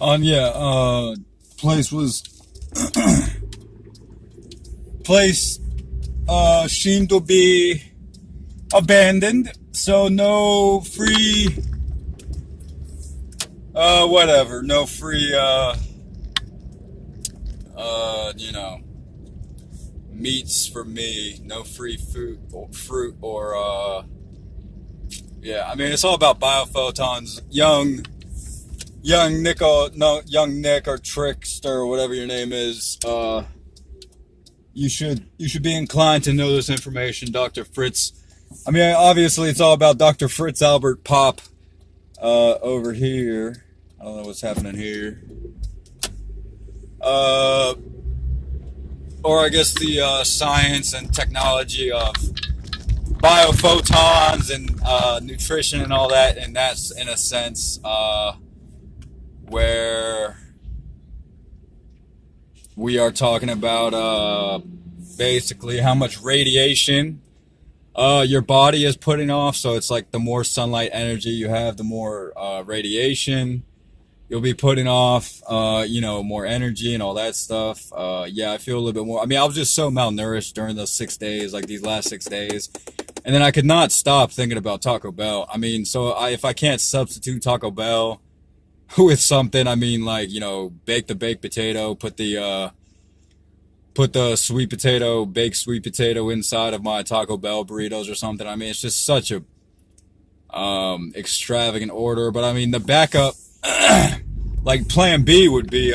Yeah, place was place seemed to be abandoned, so no free whatever, no free you know, meats for me, no free fruit or yeah, I mean it's all about biophotons. Young Nick or Trickster or whatever your name is. You should be inclined to know this information, Dr. Fritz. I mean, obviously it's all about Dr. Fritz Albert Pop over here. I don't know what's happening here. Or I guess the science and technology of biophotons and nutrition and all that, and that's in a sense where we are talking about basically how much radiation your body is putting off. So it's like the more sunlight energy you have, the more radiation you'll be putting off, more energy and all that stuff. Yeah, I feel a little bit more. I mean, I was just so malnourished during those 6 days, like these last 6 days. And then I could not stop thinking about Taco Bell. I mean, if I can't substitute Taco Bell with something, I mean, like, bake the baked potato, put the baked sweet potato inside of my Taco Bell burritos or something. I mean, it's just such a extravagant order. But I mean, the backup, like plan B would be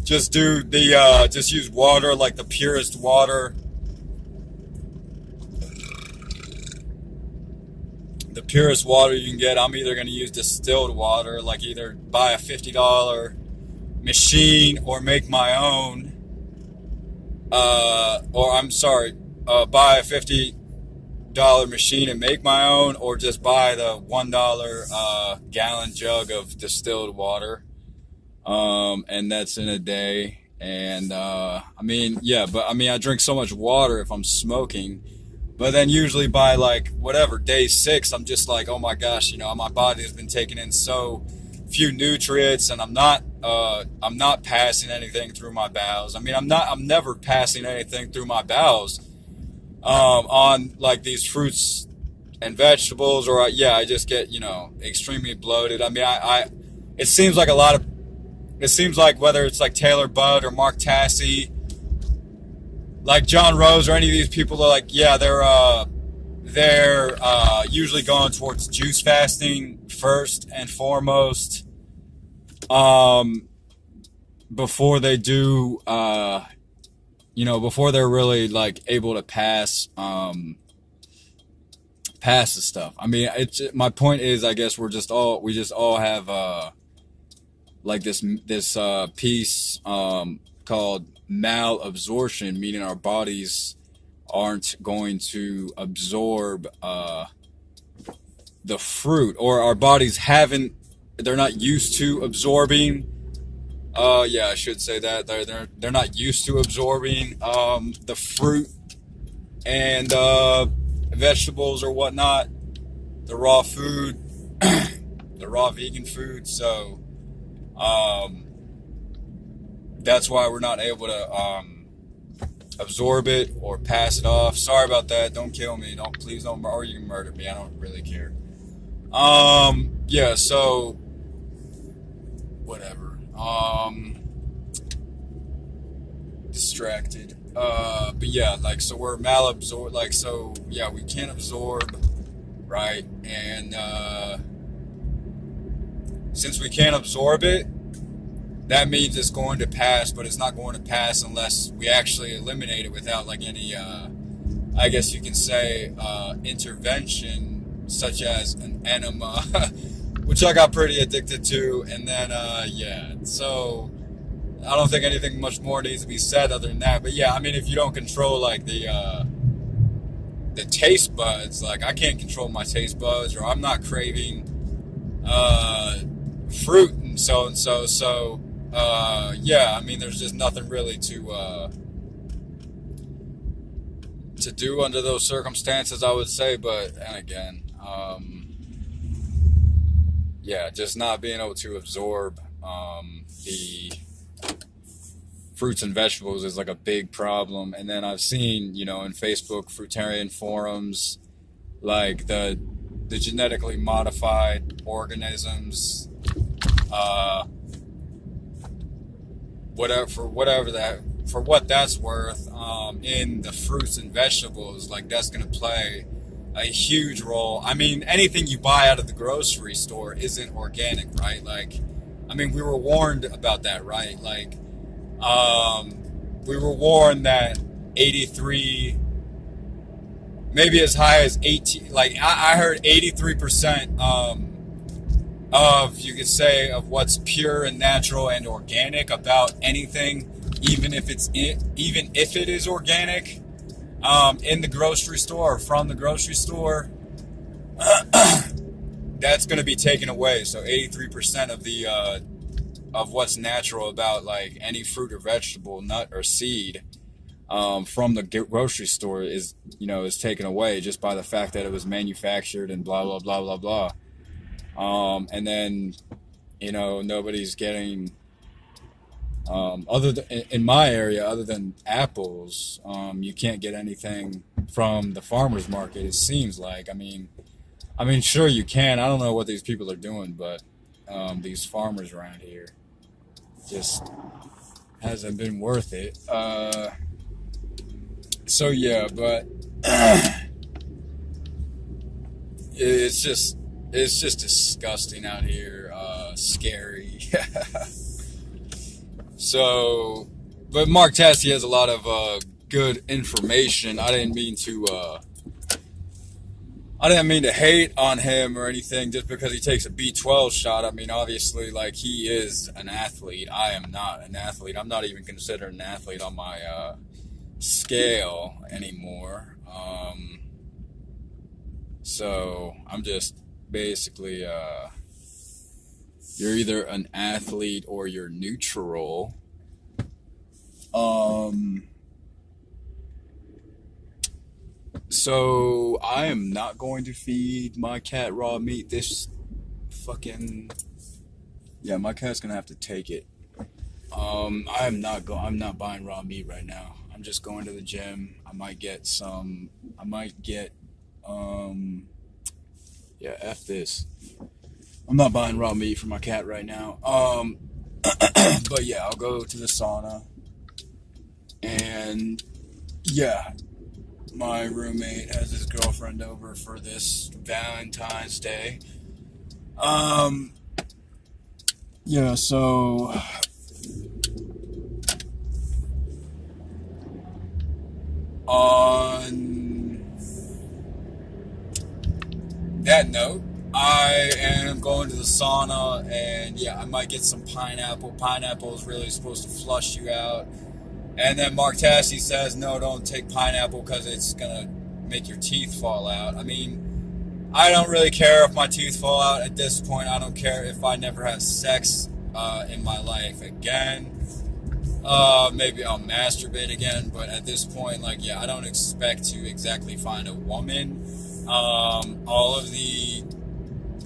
just use water, like the purest water. The purest water you can get. I'm either going to use distilled water, like either buy a $50 machine or make my own. Buy a $50 machine and make my own, or just buy the $1 gallon jug of distilled water. And that's in a day. And I drink so much water if I'm smoking. But then usually by like whatever, day 6, I'm just like, oh my gosh, my body has been taking in so few nutrients, and I'm not passing anything through my bowels. I mean, I'm never passing anything through my bowels on like these fruits and vegetables, or I just get, extremely bloated. I mean, it seems like whether it's like Taylor Budd or Mark Tassi, like John Rose or any of these people are like, yeah, they're usually going towards juice fasting first and foremost, before they do, before they're really like able to pass the stuff. I mean, my point is, I guess we just all have like this piece called malabsorption, meaning our bodies aren't going to absorb the fruit, or our bodies they're not used to absorbing. I should say that they're not used to absorbing the fruit and vegetables or whatnot, the raw food, the raw vegan food. So that's why we're not able to absorb it or pass it off. Sorry about that. Don't kill me. Please don't, or you can murder me. I don't really care. So whatever. Distracted. But yeah, like, so we're malabsorbed. Like, so yeah, we can't absorb, right? And since we can't absorb it, that means it's going to pass, but it's not going to pass unless we actually eliminate it without like any, I guess you can say, intervention, such as an enema, which I got pretty addicted to. And then, so I don't think anything much more needs to be said other than that. But yeah, I mean, if you don't control like the taste buds, like I can't control my taste buds, or I'm not craving fruit and so. I mean, there's just nothing really to do under those circumstances, I would say. But, and again, just not being able to absorb The fruits and vegetables is like a big problem. And then I've seen, in Facebook fruitarian forums, like the genetically modified organisms, for what that's worth, in the fruits and vegetables, like that's going to play a huge role. I mean, anything you buy out of the grocery store isn't organic, right? Like, I mean, we were warned about that, right? Like, we were warned that 83, maybe as high as 18, like I heard 83%, of, you could say, of what's pure and natural and organic about anything, even if it is organic, in the grocery store or from the grocery store, that's going to be taken away. So 83% of the of what's natural about like any fruit or vegetable, nut or seed, from the grocery store is taken away just by the fact that it was manufactured and blah blah blah blah blah. And then nobody's getting, in my area, other than apples, you can't get anything from the farmer's market, it seems like. I mean, sure you can. I don't know what these people are doing, but these farmers around here just hasn't been worth it. So yeah, but it's just disgusting out here. Scary. So, but Mark Tassi has a lot of good information. I didn't mean to hate on him or anything just because he takes a B12 shot. I mean, obviously, like, he is an athlete. I am not an athlete. I'm not even considered an athlete on my scale anymore. So I'm just basically, you're either an athlete or you're neutral. So I am not going to feed my cat raw meat. My cat's gonna have to take it. I'm not buying raw meat right now. I'm just going to the gym. I might get F this. I'm not buying raw meat for my cat right now. But yeah, I'll go to the sauna. And yeah, my roommate has his girlfriend over for this Valentine's Day. Yeah, so on that note, I am going to the sauna, and yeah, I might get some pineapple. Pineapple is really supposed to flush you out. And then Mark Tassi says, no, don't take pineapple because it's going to make your teeth fall out. I mean, I don't really care if my teeth fall out at this point. I don't care if I never have sex in my life again. Maybe I'll masturbate again, but at this point, like, yeah, I don't expect to exactly find a woman. All of the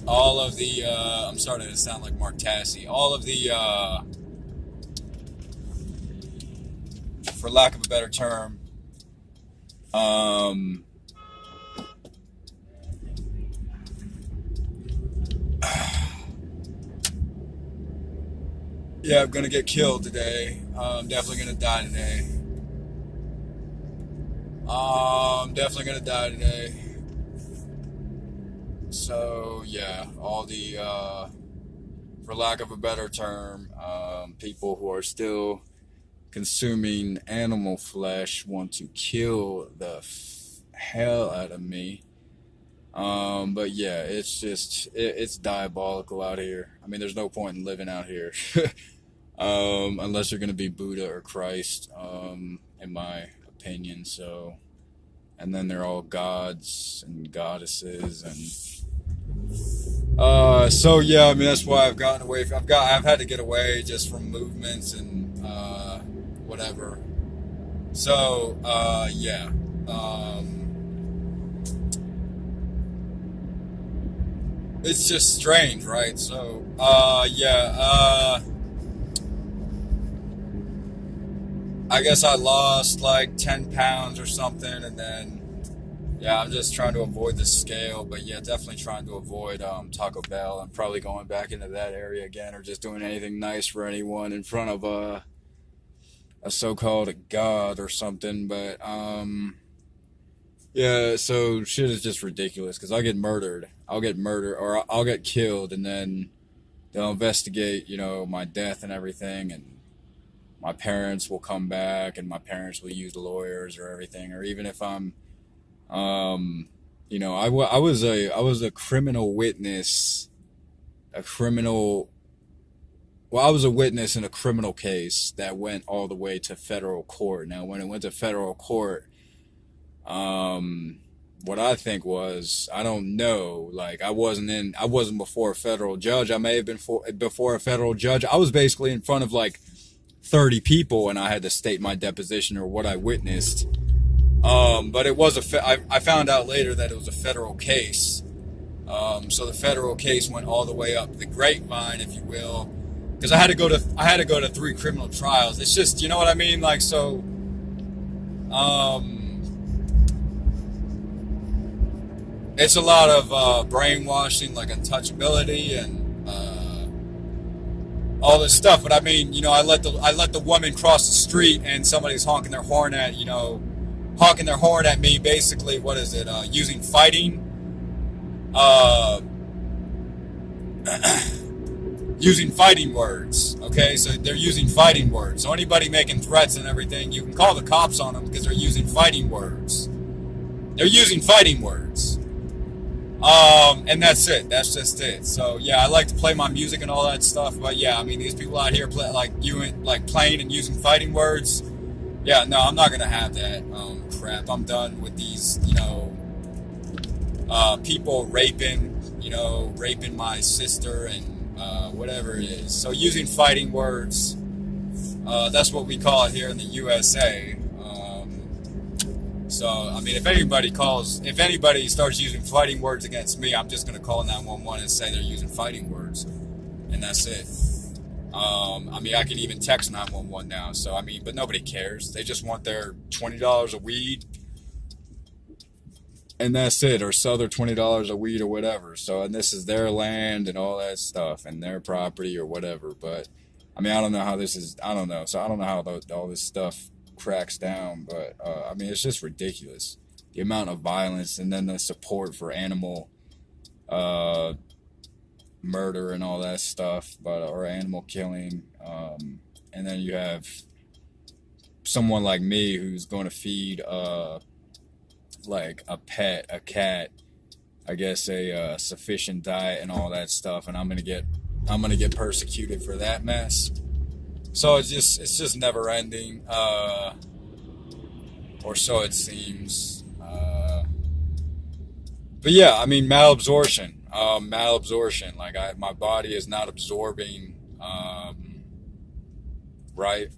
I'm starting to sound like Mark Tassi. All of the for lack of a better term, yeah, I'm gonna get killed today. I'm definitely gonna die today. So yeah, all the for lack of a better term, people who are still consuming animal flesh want to kill the hell out of me. But yeah, it's just it's diabolical out here. I mean, there's no point in living out here unless you're gonna be Buddha or Christ, in my opinion. So, and then they're all gods and goddesses, and so yeah, I mean, that's why I've gotten away. I've had to get away just from movements and whatever. So yeah. it's just strange, right? So, yeah, I guess I lost like 10 pounds or something, and then yeah, I'm just trying to avoid the scale, but yeah, definitely trying to avoid Taco Bell. I'm probably going back into that area again, or just doing anything nice for anyone in front of a so-called god or something. But yeah, so shit is just ridiculous because I'll get murdered, or I'll get killed, and then they'll investigate, my death and everything, and my parents will come back, and my parents will use lawyers or everything, or even if I'm Um, I was a criminal witness, a criminal. Well, I was a witness in a criminal case that went all the way to federal court. Now, when it went to federal court, um, what I think was, I don't know, like I wasn't before a federal judge. I may have been before a federal judge. I was basically in front of like 30 people, and I had to state my deposition or what I witnessed. But it was I found out later that it was a federal case. So the federal case went all the way up the grapevine, if you will, because I had to go to 3 criminal trials. It's just, you know what I mean? Like, so, um, it's a lot of brainwashing, like untouchability and all this stuff. But I mean, I let the woman cross the street, and somebody's honking their horn at me, basically, what is it, using fighting, uh, using fighting words, okay, so they're using fighting words, so anybody making threats and everything, you can call the cops on them because they're using fighting words, and that's just it, so yeah, I like to play my music and all that stuff, but yeah, I mean, these people out here playing and using fighting words. Yeah, no, I'm not gonna have that crap. I'm done with these, people raping my sister and whatever it is. So using fighting words, that's what we call it here in the USA. So I mean, if anybody starts using fighting words against me, I'm just gonna call 911 and say they're using fighting words, and that's it. I mean, I can even text 911 now. So, I mean, but nobody cares. They just want their $20 a weed, and that's it. Or sell their $20 a weed or whatever. So, and this is their land and all that stuff and their property or whatever. But, I mean, I don't know how this is. I don't know. So, I don't know how all this stuff cracks down. But, I mean, it's just ridiculous. The amount of violence and then the support for animal, murder and all that stuff, or animal killing, and then you have someone like me who's going to feed like a cat, I guess a sufficient diet and all that stuff, and I'm gonna get persecuted for that mess. So it's just never ending, or so it seems. But yeah, I mean, malabsorption. Like my body is not absorbing, right?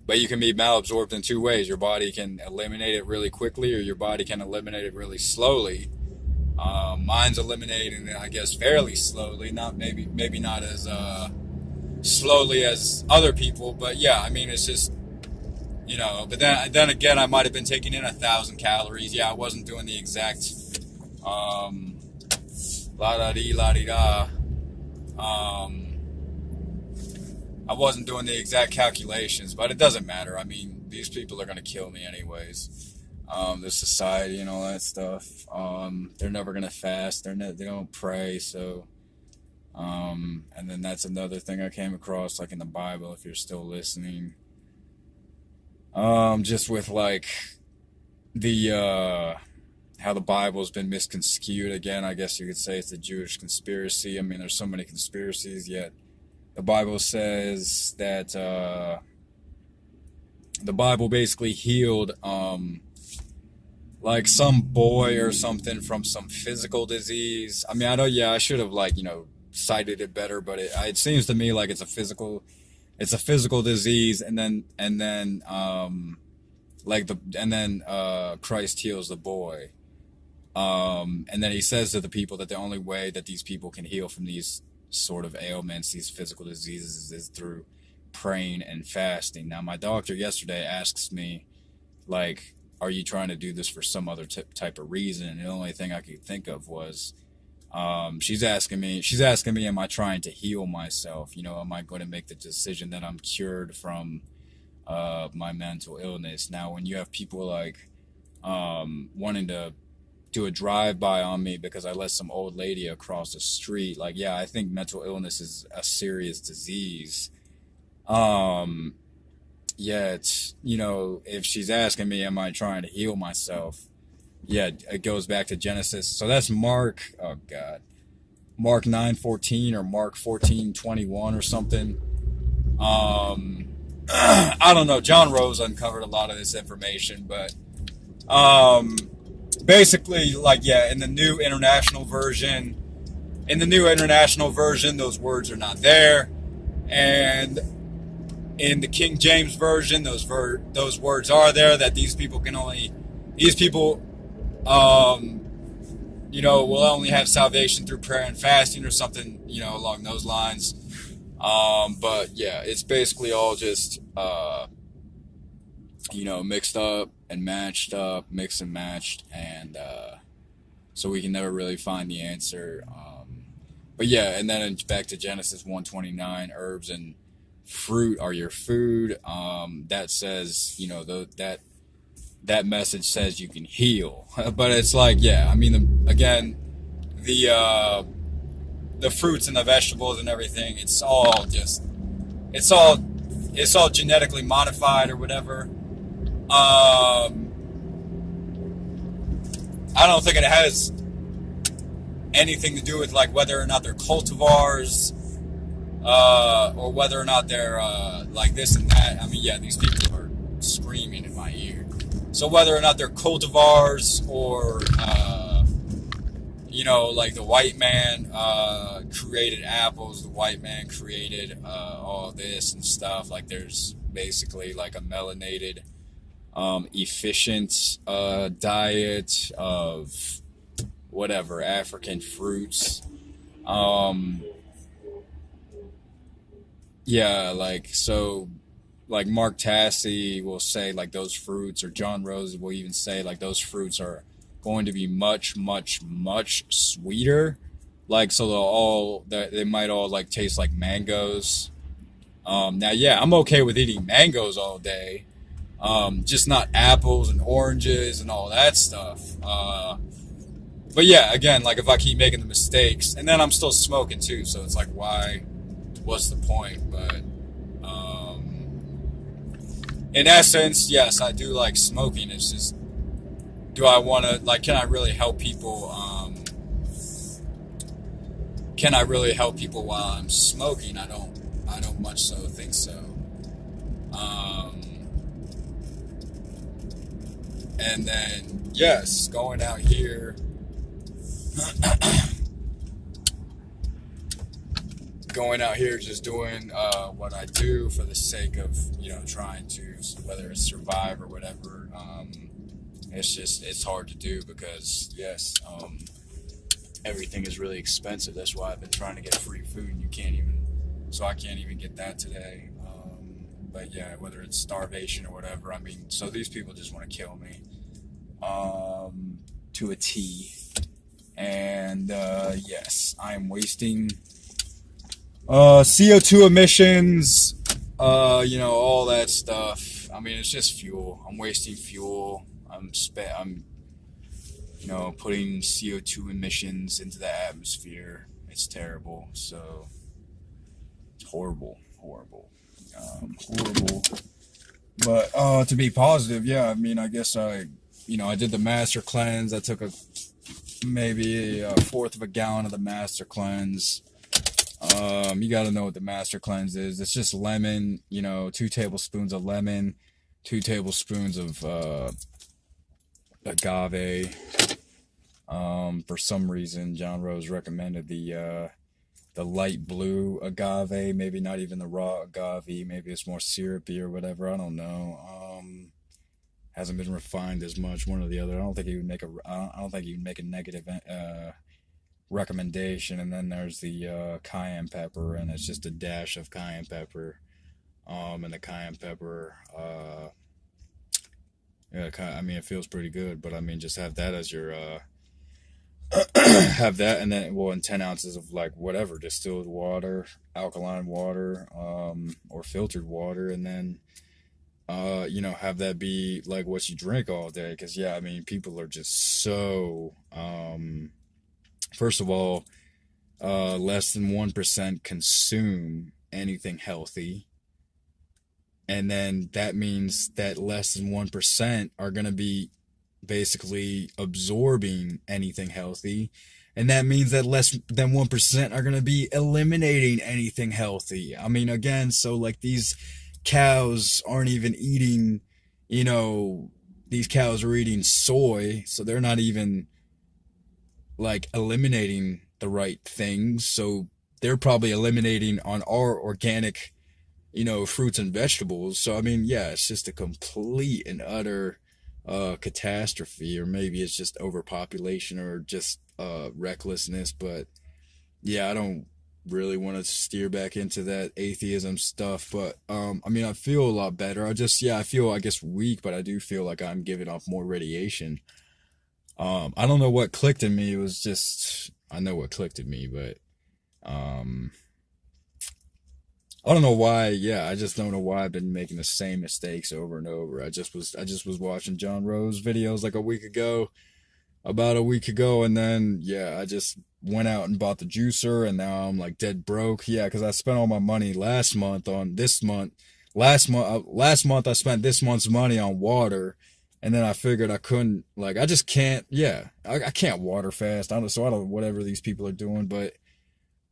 But you can be malabsorbed in 2 ways. Your body can eliminate it really quickly, or your body can eliminate it really slowly. Mine's eliminating it, I guess, fairly slowly. Maybe not as slowly as other people, but yeah, I mean, it's just, But then again, I might have been taking in 1,000 calories. Yeah, I wasn't doing the exact la da dee la dee da. I wasn't doing the exact calculations, but it doesn't matter. I mean, these people are gonna kill me anyways. The society and all that stuff. They're never gonna fast. They don't pray. So, and then that's another thing I came across, like in the Bible, if you're still listening. Just with like the how the Bible's been misconstrued again. I guess you could say it's a Jewish conspiracy. I mean, there's so many conspiracies, yet the Bible says that the Bible basically healed like some boy or something from some physical disease. I mean, I should have cited it better, but it seems to me like it's a physical disease, and then Christ heals the boy. And then he says to the people that the only way that these people can heal from these sort of ailments, these physical diseases, is through praying and fasting. Now, my doctor yesterday asks me, like, are you trying to do this for some other type of reason? And the only thing I could think of was, she's asking me, am I trying to heal myself? You know, am I going to make the decision that I'm cured from my mental illness? Now, when you have people like wanting to do a drive-by on me because I let some old lady across the street, like, yeah, I think mental illness is a serious disease. Um, yeah, it's, you know, if she's asking me, am I trying to heal myself? Yeah, it goes back to Genesis. So that's Mark, oh God, Mark 9:14 or Mark 14:21 or something. Um, I don't know. John Rose uncovered a lot of this information, but um, basically, like, yeah, in the new international version, those words are not there, and in the King James version, those words are there. That these people, um, you know, will only have salvation through prayer and fasting or something, you know, along those lines. But yeah, it's basically all just, you know, mixed up and matched up, mixed and matched, and so we can never really find the answer. But yeah, and then back to Genesis 1:29, herbs and fruit are your food. That says, you know, that message says you can heal, but it's like, yeah, I mean, the the fruits and the vegetables and everything, it's all it's all genetically modified or whatever. I don't think it has anything to do with like whether or not they're cultivars, or whether or not they're like this and that. I mean, yeah, these people are screaming in my ear. So whether or not they're cultivars or you know, like the white man created apples, the white man created all this and stuff. Like there's basically like a melanated, efficient diet of whatever African fruits. Yeah, like so, like Mark Tassi will say like those fruits, or John Rose will even say like those fruits are going to be much, much, much sweeter. Like so they might all like taste like mangoes. Now yeah, I'm okay with eating mangoes all day. Just not apples and oranges and all that stuff. But yeah, again, like if I keep making the mistakes, and then I'm still smoking too, so it's like, why? What's the point? But in essence, yes, I do like smoking. It's just, do I want to, like, can I really help people? Can I really help people while I'm smoking? I don't much so think so. And then yes, going out here. Going out here just doing what I do for the sake of, you know, trying to, whether it's survive or whatever. It's hard to do because, yes, everything is really expensive. That's why I've been trying to get free food, and I can't even get that today. But yeah, whether it's starvation or whatever, I mean, so these people just want to kill me to a T. And yes, I am wasting CO2 emissions, you know, all that stuff. I mean, it's just fuel. I'm wasting fuel. I'm, you know, putting CO2 emissions into the atmosphere. It's terrible. So it's horrible. Horrible. But to be positive, yeah, I mean, I guess I did the master cleanse. I took maybe a fourth of a gallon of the master cleanse. You got to know what the master cleanse is. It's just lemon, you know, 2 tablespoons of lemon, 2 tablespoons of agave. For some reason, John Rose recommended the light blue agave, maybe not even the raw agave. Maybe it's more syrupy or whatever. I don't know. hasn't been refined as much, one or the other. I don't think he would make a I don't think he would make a negative recommendation. And then there's the cayenne pepper, and it's just a dash of cayenne pepper. And the cayenne pepper, yeah, I mean, it feels pretty good, but I mean, just have that as your have that, and then well, and 10 ounces of like whatever distilled water, alkaline water, or filtered water, and then have that be like what you drink all day. Because yeah, I mean, people are just so first of all, less than 1% consume anything healthy. And then that means that less than 1% are going to be basically absorbing anything healthy. And that means that less than 1% are going to be eliminating anything healthy. I mean, again, so like these cows aren't even eating, these cows are eating soy. So they're not even like eliminating the right things. So they're probably eliminating on our organic fruits and vegetables. So I mean, yeah, it's just a complete and utter catastrophe, or maybe it's just overpopulation or just recklessness. But yeah, I don't really want to steer back into that atheism stuff. But I mean, I feel a lot better. I feel, I guess, weak, but I do feel like I'm giving off more radiation. I don't know what clicked in me. It was just, I know what clicked in me, but um I don't know why. Yeah, I just don't know why I've been making the same mistakes over and over. I just was watching John Rose videos like about a week ago, and then yeah, I just went out and bought the juicer, and now I'm like dead broke. Yeah, because I spent all my money last month on this month. Last month I spent this month's money on water, and then I figured I couldn't, like, I just can't. Yeah, I can't water fast. I don't whatever these people are doing, but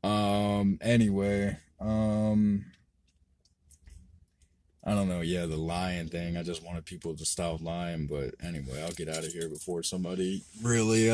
anyway, I don't know. Yeah, the lying thing. I just wanted people to stop lying, but anyway, I'll get out of here before somebody really